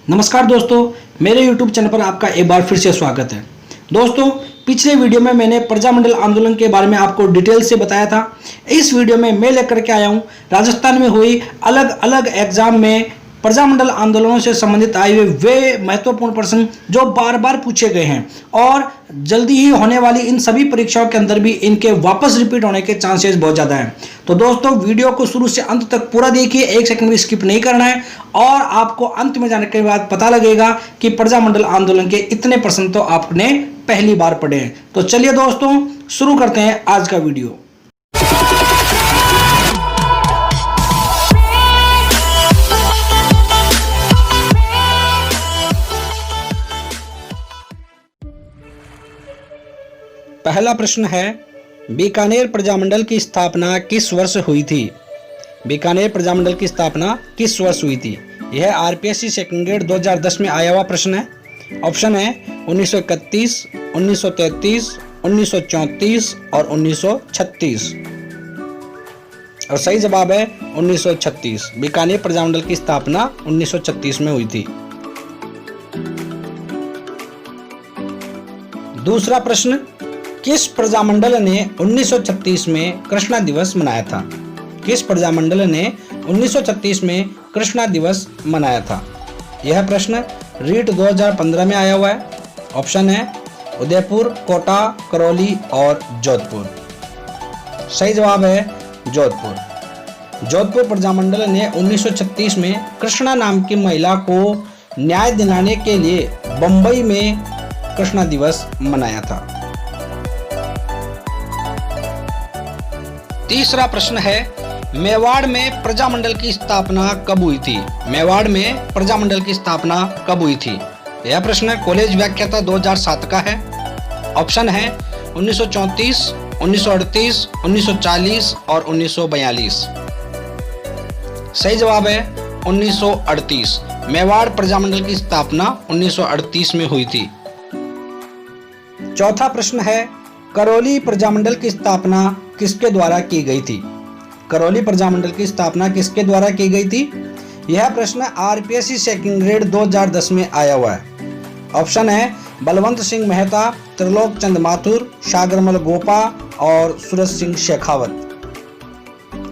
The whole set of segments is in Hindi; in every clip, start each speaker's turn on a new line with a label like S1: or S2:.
S1: नमस्कार दोस्तों, मेरे YouTube चैनल पर आपका एक बार फिर से स्वागत है। दोस्तों, पिछले वीडियो में मैंने प्रजामंडल आंदोलन के बारे में आपको डिटेल से बताया था। इस वीडियो में मैं लेकर के आया हूं राजस्थान में हुई अलग अलग एग्जाम में प्रजामंडल आंदोलनों से संबंधित आए हुए वे महत्वपूर्ण प्रश्न जो बार बार पूछे गए हैं और जल्दी ही होने वाली इन सभी परीक्षाओं के अंदर भी इनके वापस रिपीट होने के चांसेस बहुत ज़्यादा हैं। तो दोस्तों, वीडियो को शुरू से अंत तक पूरा देखिए, एक सेकंड भी स्किप नहीं करना है और आपको अंत में जाने के बाद पता लगेगा कि प्रजामंडल आंदोलन के इतने प्रश्न तो आपने पहली बार पढ़े हैं। तो चलिए दोस्तों, शुरू करते हैं आज का वीडियो। पहला प्रश्न है, बीकानेर प्रजामंडल की स्थापना किस वर्ष हुई थी? बीकानेर प्रजामंडल की स्थापना किस वर्ष हुई थी? यह आरपीएससी सेकंड ग्रेड 2010 में आया हुआ प्रश्न है। ऑप्शन है 1931, 1933, 1934 और 1936 और सही जवाब है 1936। बीकानेर प्रजामंडल की स्थापना 1936 में हुई थी। दूसरा प्रश्न, किस प्रजामंडल ने 1936 में कृष्णा दिवस मनाया था? किस प्रजामंडल ने 1936 में कृष्णा दिवस मनाया था? यह प्रश्न रीट 2015 में आया हुआ है। ऑप्शन है उदयपुर, कोटा, करौली और जोधपुर। सही जवाब है जोधपुर। जोधपुर प्रजामंडल ने 1936 में कृष्णा नाम की महिला को न्याय दिलाने के लिए बंबई में कृष्णा दिवस मनाया था। तीसरा प्रश्न है, मेवाड़ में प्रजामंडल की स्थापना कब हुई थी? मेवाड़ में प्रजामंडल की स्थापना कब हुई थी? यह प्रश्न कॉलेज व्याख्याता 2007 का है। ऑप्शन है 1934, 1938, 1940 और 1942। सही जवाब है 1938। मेवाड़ प्रजामंडल की स्थापना 1938 में हुई थी। चौथा प्रश्न है, करौली प्रजामंडल की स्थापना किसके द्वारा की गई थी? करौली प्रजामंडल की स्थापना किसके द्वारा की गई थी? यह प्रश्न आरपीएससी सेकंड ग्रेड 2010 में आया हुआ है। ऑप्शन है बलवंत सिंह मेहता, त्रिलोक चंद माथुर, सागरमल गोपा और सूरज सिंह शेखावत।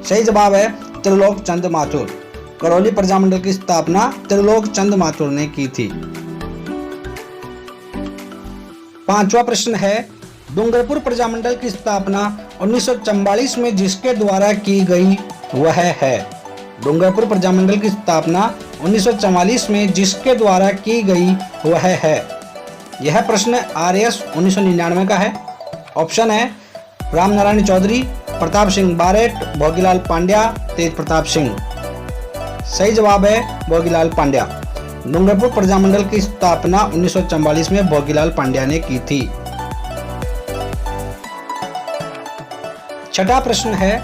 S1: सही जवाब है त्रिलोक चंद माथुर। करौली प्रजामंडल की स्थापना त्रिलोक चंद माथुर ने की थी। पांचवा प्रश्न है, डूंगरपुर प्रजामंडल की स्थापना 1944 में जिसके द्वारा की गई वह है? डूंगरपुर प्रजामंडल की स्थापना 1944 में जिसके द्वारा की गई वह है? यह प्रश्न आरएस 1999 का है। ऑप्शन है रामनारायण चौधरी, प्रताप सिंह बारेट, भोगीलाल पांड्या, तेज प्रताप सिंह। सही जवाब है भोगीलाल पांड्या। डूंगरपुर प्रजामंडल की स्थापना 1944 में भोगीलाल पांड्या ने की थी। छठा प्रश्न है,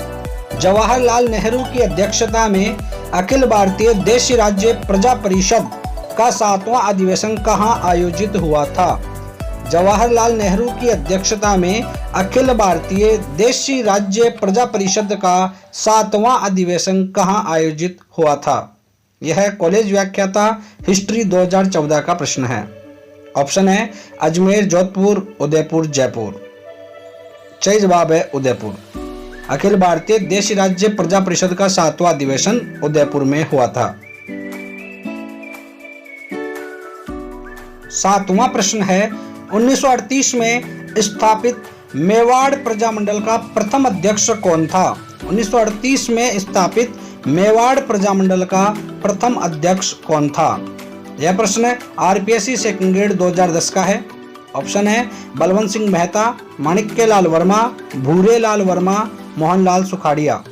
S1: जवाहरलाल नेहरू की अध्यक्षता में अखिल भारतीय देशी राज्य प्रजा परिषद का 7वां अधिवेशन कहां आयोजित हुआ था? जवाहरलाल नेहरू की अध्यक्षता में अखिल भारतीय देशी राज्य प्रजा परिषद का 7वां अधिवेशन कहां आयोजित हुआ था? यह कॉलेज व्याख्याता हिस्ट्री 2014 का प्रश्न है। ऑप्शन है अजमेर, जोधपुर, उदयपुर, जयपुर। सही जवाब है उदयपुर। अखिल भारतीय देशी राज्य प्रजा परिषद का 7वां अधिवेशन उदयपुर में हुआ था। 7वां प्रश्न है, 1938 में स्थापित मेवाड़ प्रजामंडल का प्रथम अध्यक्ष कौन था? 1938 में स्थापित मेवाड़ प्रजामंडल का प्रथम अध्यक्ष कौन था? यह प्रश्न आरपीएससी सेकंड ग्रेड 2010 का है। ऑप्शन है बलवंत सिंह मेहता, माणिक्यलाल वर्मा, भूरेलाल वर्मा, मोहनलाल सुखाड़िया।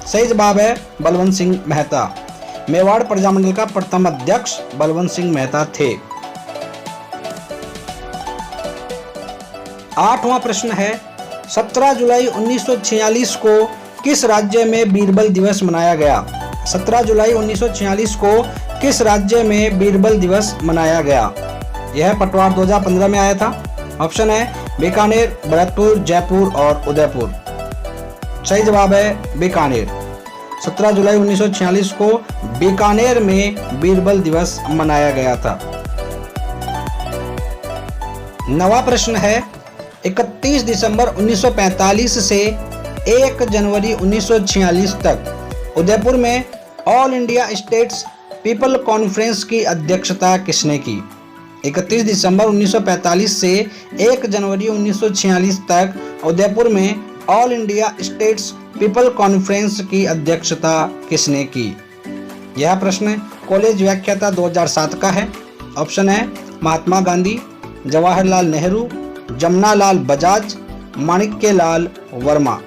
S1: सही जवाब है बलवंत सिंह मेहता। मेवाड़ प्रजामंडल का प्रथम अध्यक्ष बलवंत सिंह मेहता थे। 8वां प्रश्न है, 17 जुलाई 1946 को किस राज्य में बीरबल दिवस मनाया गया? 17 जुलाई 1946 को किस राज्य में बीरबल दिवस मनाया गया? यह पटवार 2015 में आया था। ऑप्शन है बीकानेर, भरतपुर, जयपुर और उदयपुर। सही जवाब है बीकानेर। 17 जुलाई 1946 को बीकानेर में बीरबल दिवस मनाया गया था। 9वां प्रश्न है 31 दिसंबर 1945 से 1 जनवरी 1946 तक उदयपुर में all India states people conference की अध्यक्षता किसने की? 31 दिसंबर 1945 से 1 जनवरी 1946 तक उदयपुर में all India states people conference की अध्यक्षता किसने की? यह प्रश्न कॉलेज व्याख्याता 2007 का है। ऑप्शन है महात्मा गांधी, जवाहरलाल नेहरू, जमनालाल बजाज, माणिक्यलाल वर्मा।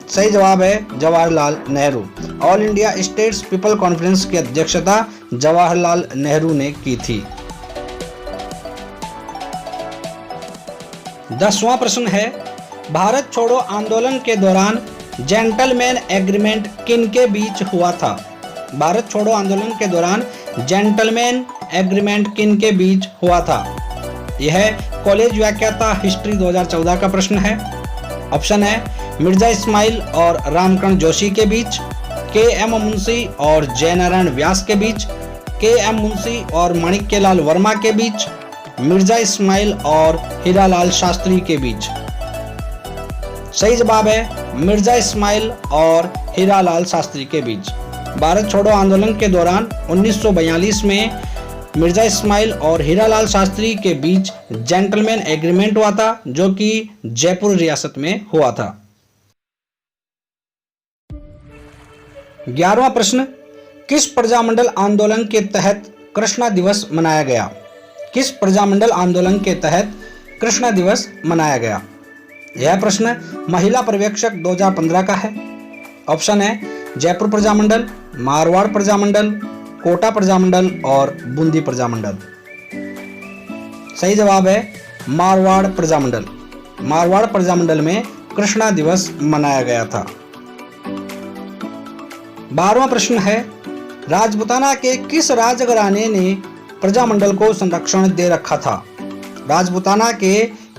S1: सही जवाब है Jawaharlal Nehru. All India states people conference की अध्यक्षता जवाहरलाल नेहरू ने की थी। 10वां प्रश्न है भारत छोड़ो आंदोलन के दौरान जेंटलमैन एग्रीमेंट किनके बीच हुआ था? भारत छोड़ो आंदोलन के दौरान जेंटलमैन एग्रीमेंट किनके बीच हुआ था? यह कॉलेज व्याख्याता हिस्ट्री 2014 का प्रश्न है। ऑप्शन है मिर्जा इस्माइल और रामकरण जोशी के बीच, के.एम. मुंशी और जयनारायण व्यास के बीच, के.एम. मुंशी और माणिक्यलाल वर्मा के बीच, मिर्जा इस्माइल और हीरालाल शास्त्री के बीच। सही जवाब है मिर्जा इस्माइल और हीरालाल शास्त्री के बीच। भारत छोड़ो आंदोलन के दौरान 1942 में मिर्जा इस्माइल और हीरालाल शास्त्री के बीच जेंटलमैन एग्रीमेंट हुआ था, जो कि जयपुर रियासत में हुआ था। 11वां प्रश्न किस प्रजामंडल आंदोलन के तहत कृष्णा दिवस मनाया गया? किस प्रजामंडल आंदोलन के तहत कृष्णा दिवस मनाया गया? यह प्रश्न महिला पर्यवेक्षक 2015 का है। ऑप्शन है जयपुर प्रजामंडल, मारवाड़ प्रजामंडल, कोटा प्रजामंडल और बूंदी प्रजामंडल। सही जवाब है मारवाड़ प्रजामंडल। मारवाड़ प्रजामंडल में कृष्णा दिवस मनाया गया था। 12वां प्रश्न है राजपूताना के किस राजघराने ने प्रजामंडल को संरक्षण दे रखा था? राजपूताना के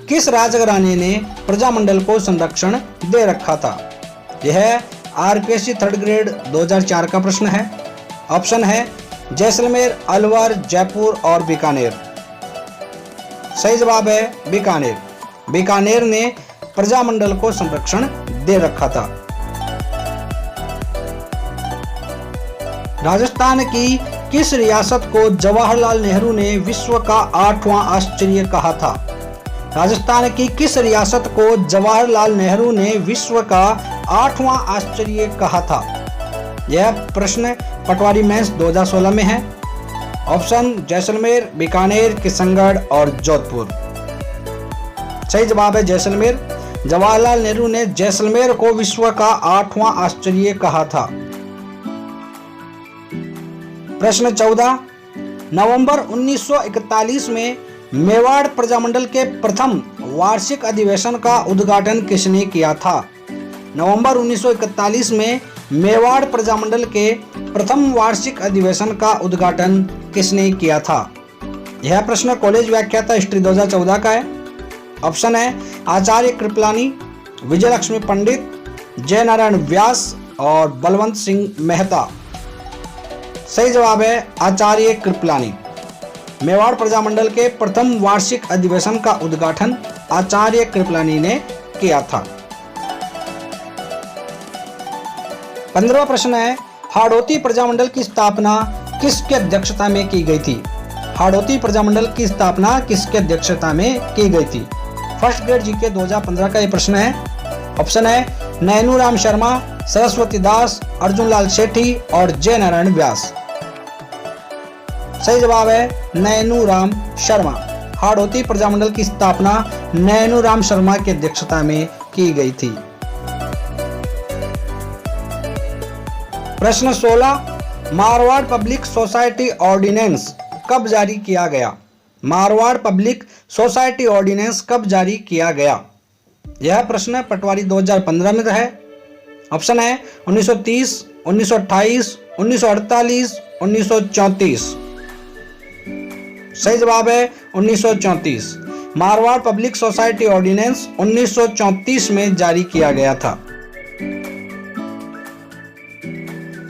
S1: किस राजघराने ने प्रजामंडल को संरक्षण दे रखा था? यह आरपीएससी 3rd ग्रेड 2004 का प्रश्न है। ऑप्शन है जैसलमेर, अलवर, जयपुर और बीकानेर। सही जवाब है बीकानेर। बीकानेर ने प्रजामंडल को संरक्षण दे रखा था। राजस्थान की किस रियासत को जवाहरलाल नेहरू ने विश्व का 8वां आश्चर्य कहा था? राजस्थान की किस रियासत को जवाहरलाल नेहरू ने विश्व का 8वां आश्चर्य कहा था? यह प्रश्न पटवारी मेंस 2016 में है। ऑप्शन जैसलमेर, बीकानेर, किशनगढ़ और जोधपुर। सही जवाब है जैसलमेर। जवाहरलाल नेहरू ने जैसलमेर को विश्व का 8वां आश्चर्य कहा था। प्रश्न 14 नवंबर 1941 में मेवाड़ प्रजामंडल के प्रथम वार्षिक अधिवेशन का उद्घाटन किसने किया था? नवंबर 1941 में मेवाड़ प्रजामंडल के प्रथम वार्षिक अधिवेशन का उद्घाटन किसने किया था? यह प्रश्न कॉलेज व्याख्याता हिस्ट्री 2014 का है। ऑप्शन है आचार्य कृपलानी, विजयलक्ष्मी पंडित, जयनारायण व्यास और बलवंत सिंह मेहता। सही जवाब है आचार्य कृपलानी। मेवाड़ प्रजामंडल के प्रथम वार्षिक अधिवेशन का उद्घाटन आचार्य कृपलानी ने किया था। 15वां प्रश्न है हाड़ौती प्रजामंडल की स्थापना किसके अध्यक्षता में की गई थी? हाड़ौती प्रजामंडल की स्थापना किसके अध्यक्षता में की गई थी? 1st ग्रेड जीके 2015 का यह प्रश्न है। ऑप्शन है नैनूराम शर्मा, सरस्वती दास, अर्जुन लाल सेठी और जयनारायण व्यास। सही जवाब है नैनूराम शर्मा। हाड़ौती प्रजामंडल की स्थापना नैनूराम शर्मा की अध्यक्षता में की गई थी। प्रश्न 16 मारवाड़ पब्लिक सोसाइटी ऑर्डिनेंस कब जारी किया गया? मारवाड़ पब्लिक सोसाइटी ऑर्डिनेंस कब जारी किया गया? यह प्रश्न पटवारी 2015 में है। ऑप्शन है 1930, 1928, 1948, 1934। सही जवाब है 1934। मारवाड़ पब्लिक सोसाइटी ऑर्डिनेंस 1934 में जारी किया गया था।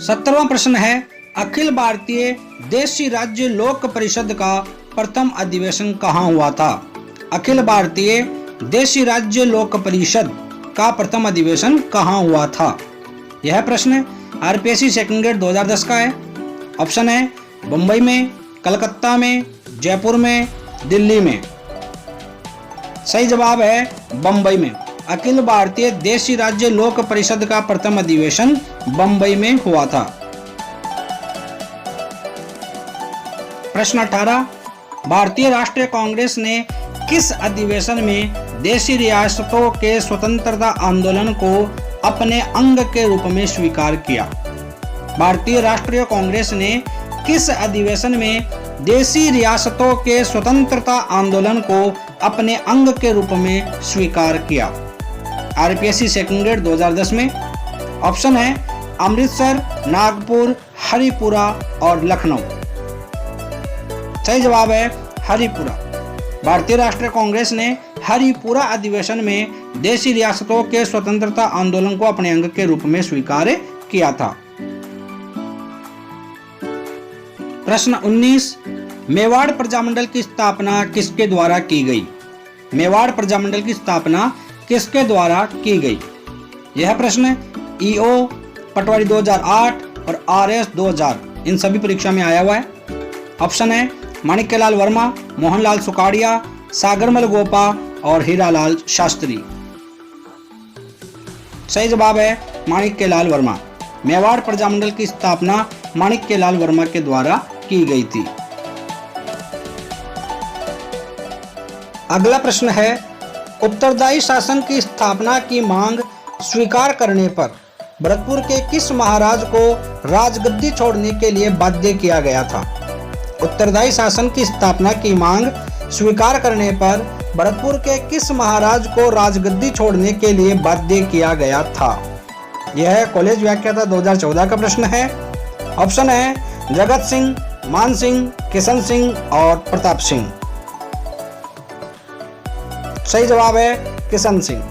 S1: 17वां प्रश्न है, अखिल भारतीय देशी राज्य लोक परिषद का प्रथम अधिवेशन कहाँ हुआ था? अखिल भारतीय देशी राज्य लोक परिषद का प्रथम अधिवेशन कहाँ हुआ था? यह प्रश्न आरपीएससी सेकंड ग्रेड 2010 का है। ऑप्शन है मुंबई में, कलकत्ता में, जयपुर में, दिल्ली में। सही जवाब है बम्बई में। अखिल भारतीय देशी राज्य लोक परिषद का प्रथम अधिवेशन बम्बई में हुआ था। प्रश्न 18, भारतीय राष्ट्रीय कांग्रेस ने किस अधिवेशन में देशी रियासतों के स्वतंत्रता आंदोलन को अपने अंग के रूप में स्वीकार किया? भारतीय राष्ट्रीय कांग्रेस ने किस अधिवेशन में देशी रियासतों के स्वतंत्रता आंदोलन को अपने अंग के रूप में स्वीकार किया? आरपीएससी सेकंड ग्रेड 2010 में। ऑप्शन है अमृतसर, नागपुर, हरिपुरा और लखनऊ। सही जवाब है हरिपुरा। भारतीय राष्ट्रीय कांग्रेस ने हरिपुरा अधिवेशन में देशी रियासतों के स्वतंत्रता आंदोलन को अपने अंग के रूप में स्वीकार किया था। प्रश्न 19, मेवाड़ प्रजामंडल की स्थापना किसके द्वारा की गई? मेवाड़ प्रजामंडल की स्थापना किसके द्वारा की गई? यह प्रश्न ईओ, पटवारी 2008 और आरएस 2000 इन सभी परीक्षा में आया हुआ है। ऑप्शन है माणिक्यलाल वर्मा, मोहनलाल सुकाड़िया, सागरमल गोपा और हीरालाल शास्त्री। सही जवाब है माणिक्यलाल वर्मा। मेवाड़ प्रजामंडल की स्थापना माणिक्यलाल वर्मा के द्वारा की गई थी। अगला प्रश्न है, उत्तरदायी शासन की स्थापना की मांग स्वीकार करने पर भरतपुर के किस महाराज को राजगद्दी छोड़ने के लिए बाध्य किया गया था? उत्तरदायी शासन की स्थापना की मांग स्वीकार करने पर भरतपुर के किस महाराज को राजगद्दी छोड़ने के लिए बाध्य किया गया था? यह कॉलेज व्याख्याता 2014 का प्रश्न है। ऑप्शन है जगत सिंह, मान सिंह, किशन सिंह और प्रताप सिंह। सही जवाब है किशन सिंह।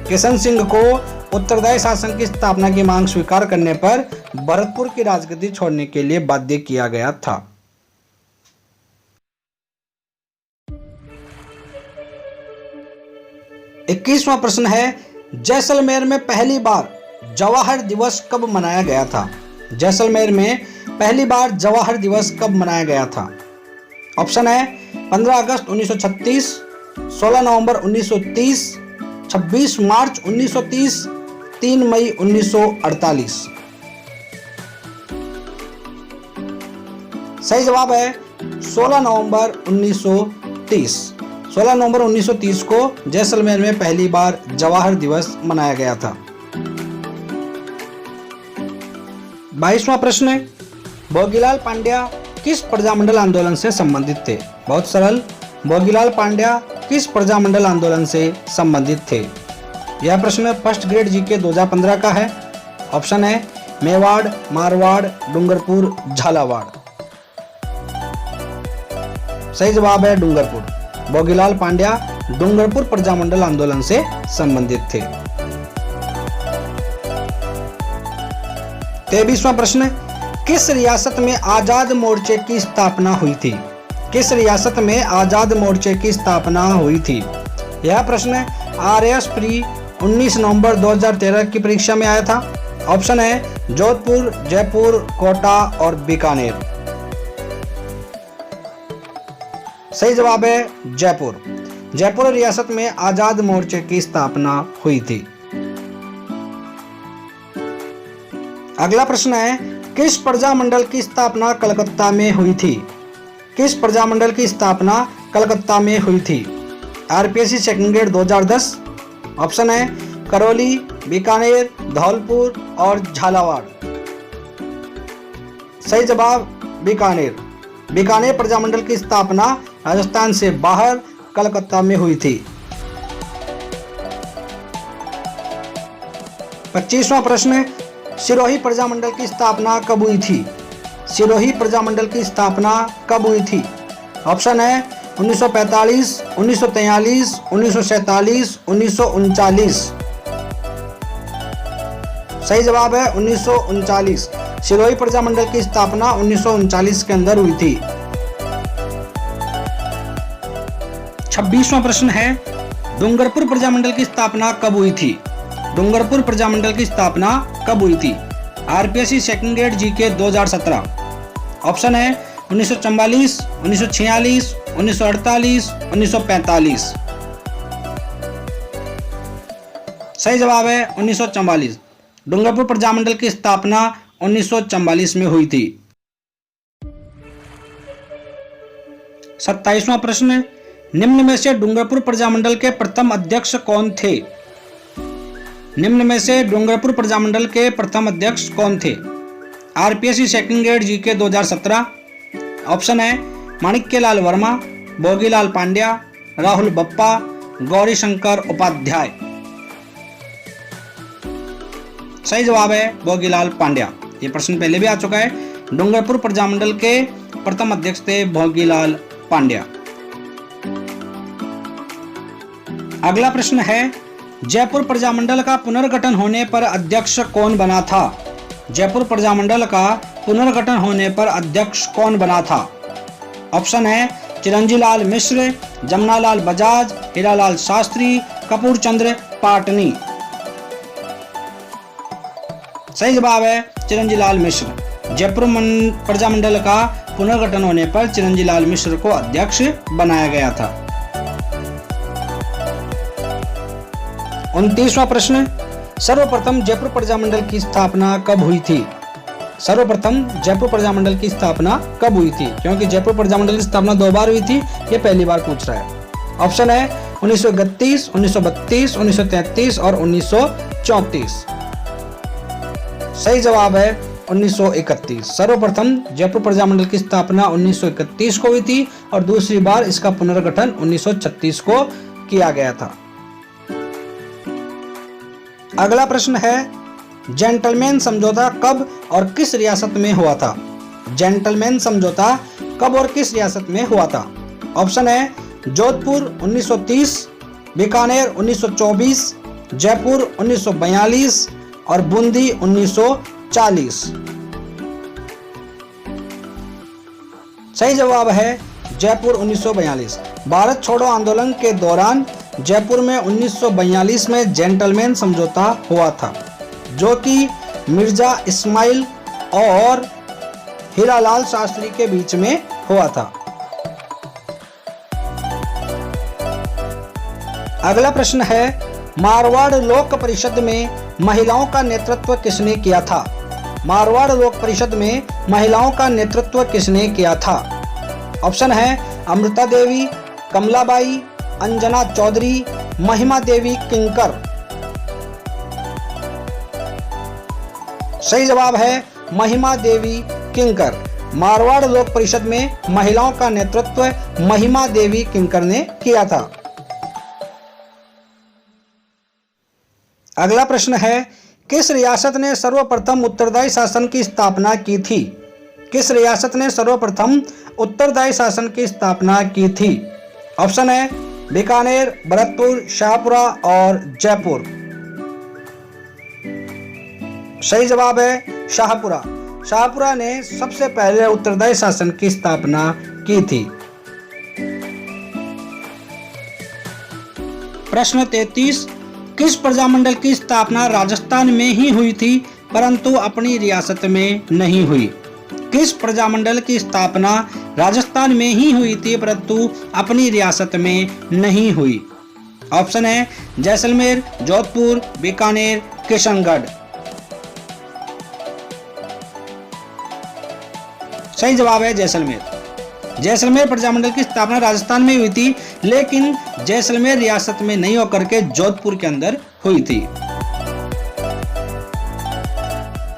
S1: किशन सिंह को उत्तरदायी शासन की स्थापना की मांग स्वीकार करने पर भरतपुर की राजगद्दी छोड़ने के लिए बाध्य किया गया था। इक्कीसवां प्रश्न है, जैसलमेर में पहली बार जवाहर दिवस कब मनाया गया था? जैसलमेर में पहली बार जवाहर दिवस कब मनाया गया था? ऑप्शन है 15 अगस्त 1936, 16 नवंबर 1930, 26 मार्च 1930, 3 मई 1948। सही जवाब है 16 नवंबर 1930। 16 नवंबर 1930 को जैसलमेर में पहली बार जवाहर दिवस मनाया गया था। 22वां प्रश्न है, भोगीलाल पांड्या किस प्रजामंडल आंदोलन से संबंधित थे? बहुत सरल, भोगीलाल पांड्या किस प्रजामंडल आंदोलन से संबंधित थे? यह प्रश्न फर्स्ट ग्रेड जीके 2015 का है। ऑप्शन है मेवाड़, मारवाड़, डूंगरपुर, झालावाड़। सही जवाब है डूंगरपुर। भोगीलाल पांड्या डूंगरपुर प्रजामंडल आंदोलन से संबंधित थे। 23वां प्रश्न, किस रियासत में आजाद मोर्चे की स्थापना हुई थी? किस रियासत में आजाद मोर्चे की स्थापना हुई थी? यह प्रश्न आरएस प्री 19 नवंबर 2013 की परीक्षा में आया था। ऑप्शन है जोधपुर, जयपुर, कोटा और बीकानेर। सही जवाब है जयपुर। जयपुर रियासत में आजाद मोर्चे की स्थापना हुई थी। अगला प्रश्न है, किस प्रजामंडल की स्थापना कलकत्ता में हुई थी? किस प्रजामंडल की स्थापना कलकत्ता में हुई थी? RPSC second grade 2010। ऑप्शन है करौली, बीकानेर, धौलपुर और झालावाड़। सही जवाब बीकानेर। बीकानेर प्रजामंडल की स्थापना राजस्थान से बाहर कलकत्ता में हुई थी। 25वां प्रश्न, सिरोही प्रजामंडल की स्थापना कब हुई थी? सिरोही प्रजामंडल की स्थापना कब हुई थी? ऑप्शन है 1945, 1943, 1947, 1939। सही जवाब है 1939। सिरोही प्रजामंडल की स्थापना 1939 के अंदर हुई थी। 26वां प्रश्न है, डूंगरपुर प्रजामंडल की स्थापना कब हुई थी? डूंगरपुर प्रजामंडल की स्थापना कब हुई थी? RPSC second grade GK 2017। Option है 1944, 1946, 1948, 1945। सही जवाब है 1944। डूंगरपुर प्रजामंडल की स्थापना 1944 में हुई थी। 27वां प्रश्न, निम्न में से डूंगरपुर प्रजामंडल के प्रथम अध्यक्ष कौन थे? निम्न में से डूंगरपुर प्रजामंडल के प्रथम अध्यक्ष कौन थे? RPSC second grade GK 2017। Option है माणिक्यलाल वर्मा, भोगीलाल पांड्या, राहुल बप्पा, गौरी शंकर उपाध्याय। सही जवाब है भोगीलाल पांड्या। ये प्रश्न पहले भी आ चुका है। डूंगरपुर प्रजामंडल के प्रथम अध्यक्ष थे भोगीलाल पांड्या। अगला प्रश्न है, जयपुर प्रजामंडल का पुनर्गठन होने पर अध्यक्ष कौन बना था? जयपुर प्रजामंडल का पुनर्गठन होने पर अध्यक्ष कौन बना था? ऑप्शन है चिरंजीलाल मिश्र, जमनालाल बजाज, हीरालाल शास्त्री, कपूर चंद्र पाटनी। सही जवाब है चिरंजीलाल मिश्र। जयपुर प्रजामंडल का पुनर्गठन होने पर चिरंजीलाल मिश्र को अध्यक्ष बनाया गया था। 29वां प्रश्न, सर्वप्रथम जयपुर प्रजामंडल की स्थापना कब हुई थी? सर्वप्रथम जयपुर प्रजामंडल की स्थापना कब हुई थी? क्योंकि जयपुर प्रजामंडल की स्थापना 2 बार हुई थी, ये पहली बार पूछ रहा है। ऑप्शन है 1931, 1932, 1933 और 1934। सही जवाब है 1931। सर्वप्रथम जयपुर प्रजामंडल की स्थापना 1931 को हुई थी और दूसरी बार इसका पुनर्गठन 1936 को किया गया था। अगला प्रश्न है, जेंटलमैन समझौता कब और किस रियासत में हुआ था? जेंटलमैन समझौता कब और किस रियासत में हुआ था? ऑप्शन है जोधपुर 1930, बीकानेर 1924, जयपुर 1942 और बूंदी 1940। सही जवाब है जयपुर 1942। भारत छोड़ो आंदोलन के दौरान जयपुर में 1942 में जेंटलमैन समझौता हुआ था, जो कि मिर्जा इस्माइल और हीरालाल शास्त्री के बीच में हुआ था। अगला प्रश्न है, मारवाड़ लोक परिषद में महिलाओं का नेतृत्व किसने किया था? मारवाड़ लोक परिषद में महिलाओं का नेतृत्व किसने किया था? ऑप्शन है अमृता देवी, कमलाबाई, अंजना चौधरी, महिमा देवी किंकर। सही जवाब है महिमा देवी किंकर। मारवाड़ लोक परिषद में महिलाओं का नेतृत्व महिमा देवी किंकर ने किया था। अगला प्रश्न है, किस रियासत ने सर्वप्रथम उत्तरदायी शासन की स्थापना की थी? किस रियासत ने सर्वप्रथम उत्तरदायी शासन की स्थापना की थी? ऑप्शन है बीकानेर, भरतपुर, शाहपुरा और जयपुर। सही जवाब है शाहपुरा। शाहपुरा ने सबसे पहले उत्तरदायी शासन की स्थापना की थी। प्रश्न 33, किस प्रजामंडल की स्थापना राजस्थान में ही हुई थी परंतु अपनी रियासत में नहीं हुई? किस प्रजामंडल की स्थापना राजस्थान में ही हुई थी परंतु अपनी रियासत में नहीं हुई? ऑप्शन है जैसलमेर, जोधपुर, बीकानेर, किशनगढ़। सही जवाब है जैसलमेर। जैसलमेर प्रजामंडल की स्थापना राजस्थान में हुई थी, लेकिन जैसलमेर रियासत में नहीं होकर के जोधपुर के अंदर हुई थी।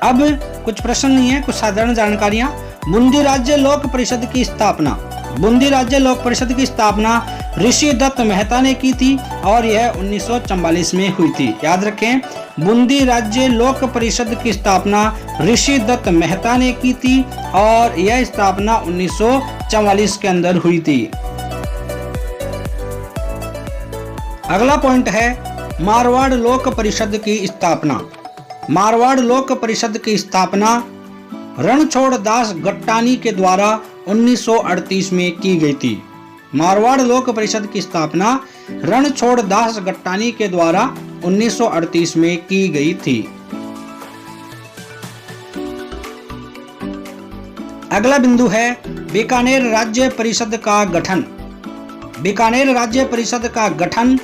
S1: अब कुछ प्रश्न नहीं है, कुछ साधारण जानकारियां। बूंदी राज्य लोक परिषद की स्थापना, बूंदी राज्य लोक परिषद की स्थापना ऋषि दत्त मेहता ने की थी और यह 1944 में हुई थी। याद रखें, बूंदी राज्य लोक परिषद की स्थापना ऋषि दत्त मेहता ने की थी और यह स्थापना 1944 के अंदर हुई थी। अगला पॉइंट है मारवाड़ लोक परिषद की स्थापना। मारवाड़ लोक परिषद की स्थापना रणछोड़ दास गट्टानी के द्वारा 1938 में की गई थी। मारवाड़ लोक परिषद की स्थापना रणछोड़ दास गट्टानी के द्वारा 1938 में की गई थी। अगला बिंदु है बीकानेर राज्य परिषद का गठन। बीकानेर राज्य परिषद का गठन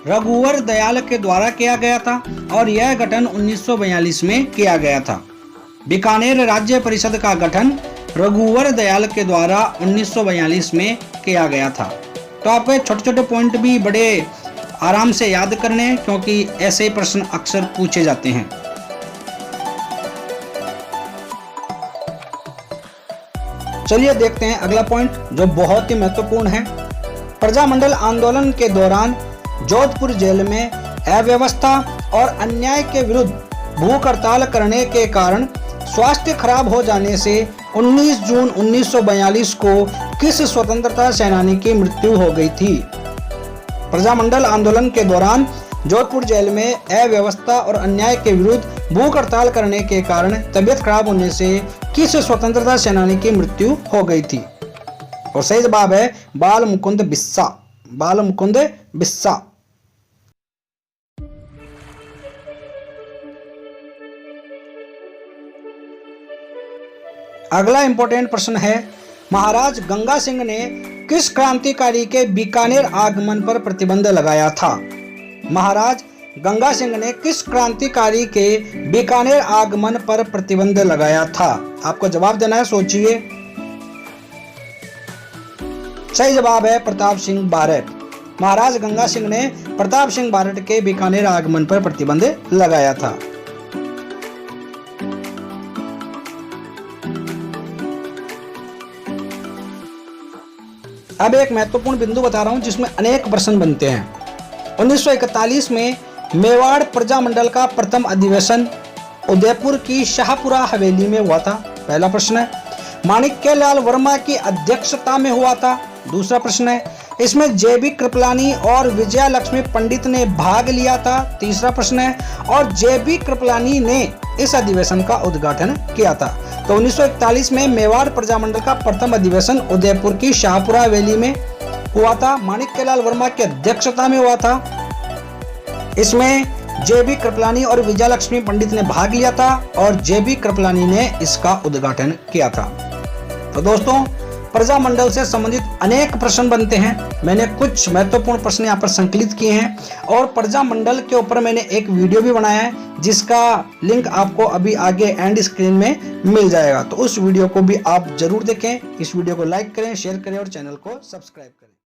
S1: रघुवर दयाल के द्वारा किया गया था और यह गठन 1942 में किया गया था। बीकानेर राज्य परिषद का गठन रघुवर दयाल के द्वारा 1942 में किया गया था। तो आपको छोटे छोटे पॉइंट भी बड़े आराम से याद करने, क्योंकि ऐसे प्रश्न अक्सर पूछे जाते हैं। चलिए देखते हैं अगला पॉइंट जो बहुत ही महत्वपूर्ण है। प्रजामंडल आंदोलन के दौरान जोधपुर जेल में अव्यवस्था और अन्याय के विरुद्ध भूख हड़ताल करने के कारण स्वास्थ्य खराब हो जाने से 19 जून 1942 को किस स्वतंत्रता सेनानी की मृत्यु हो गई थी? प्रजामंडल आंदोलन के दौरान जोधपुर जेल में अव्यवस्था और अन्याय के विरुद्ध भूख हड़ताल करने के कारण तबियत खराब होने से किस स्वतंत्रता सेनानी की मृत्यु हो गई थी? और सही जवाब है बाल मुकुंद बिस्सा। बाल मुकुंद बिस्सा। अगला इंपॉर्टेंट प्रश्न है, महाराज गंगा सिंह ने किस क्रांतिकारी के बीकानेर आगमन पर प्रतिबंध लगाया था? महाराज गंगा सिंह ने किस क्रांतिकारी के बीकानेर आगमन पर प्रतिबंध लगाया था? आपको जवाब देना है, सोचिए। सही जवाब है प्रताप सिंह बारट। महाराज गंगा सिंह ने प्रताप सिंह बारट के बीकानेर आगमन पर प्रतिबंध लगाया था। अब एक महत्वपूर्ण बिंदु बता रहा हूं जिसमें अनेक प्रश्न बनते हैं। 1941 में मेवाड़ प्रजामंडल का प्रथम अधिवेशन उदयपुर की शाहपुरा हवेली में हुआ था। पहला प्रश्न है। माणिक्यलाल वर्मा की अध्यक्षता में हुआ था। दूसरा प्रश्न है, इसमें जेबी कृपलानी और विजया लक्ष्मी पंडित ने भाग लिया था। तीसरा प्रश्न है, और जेबी कृपलानी ने इस अधिवेशन का उद्घाटन किया था। तो 1941 में मेवाड़ प्रजामंडल का प्रथम अधिवेशन उदयपुर की शाहपुरा हवेली में हुआ था। माणिक्यलाल वर्मा की अध्यक्षता में हुआ था। इसमें जेबी कृपलानी और विजया लक्ष्मी पंडित ने भाग लिया था और जेबी कृपलानी ने इसका उद्घाटन किया था। तो दोस्तों, प्रजामंडल से संबंधित अनेक प्रश्न बनते हैं। मैंने कुछ महत्वपूर्ण प्रश्न यहाँ पर संकलित किए हैं और प्रजामंडल के ऊपर मैंने एक वीडियो भी बनाया है जिसका लिंक आपको अभी आगे एंड स्क्रीन में मिल जाएगा। तो उस वीडियो को भी आप जरूर देखें। इस वीडियो को लाइक करें, शेयर करें और चैनल को सब्सक्राइब करें।